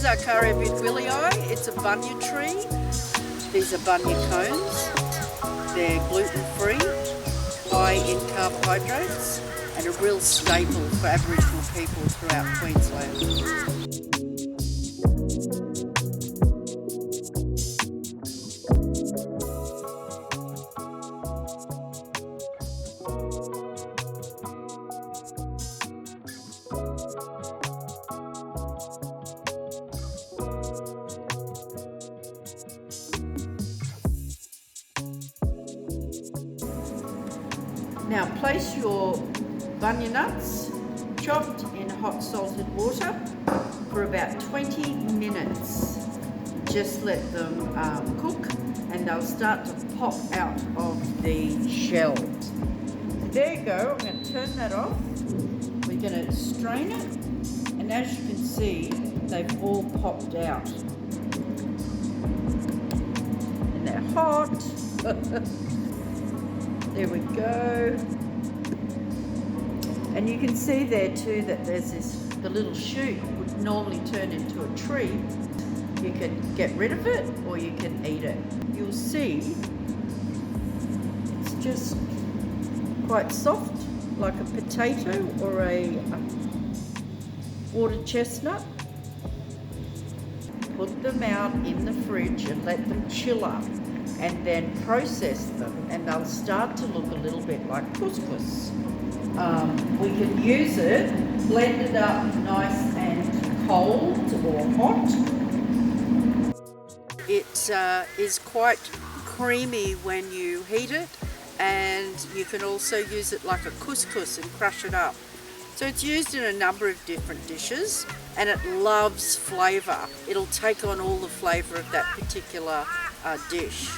is our Karia Butwillii. It's a bunya tree. These are bunya cones. They're gluten-free, high in carbohydrates, and a real staple for Aboriginal people throughout Queensland. Now place your bunya nuts chopped in hot salted water for about 20 minutes. Just let them cook and they'll start to pop out of the shells. There you go, I'm going to turn that off. We're going to strain it, and as you can see, they've all popped out. And they're hot. There we go. And you can see there too that there's the little shoot would normally turn into a tree. You can get rid of it or you can eat it. You'll see it's just quite soft, like a potato or a water chestnut. Put them out in the fridge and let them chill up, and then process them, and they'll start to look a little bit like couscous. We can use it blended up nice and cold or hot. It is quite creamy when you heat it, and you can also use it like a couscous and crush it up. So it's used in a number of different dishes, and it loves flavour. It'll take on all the flavour of that particular dish.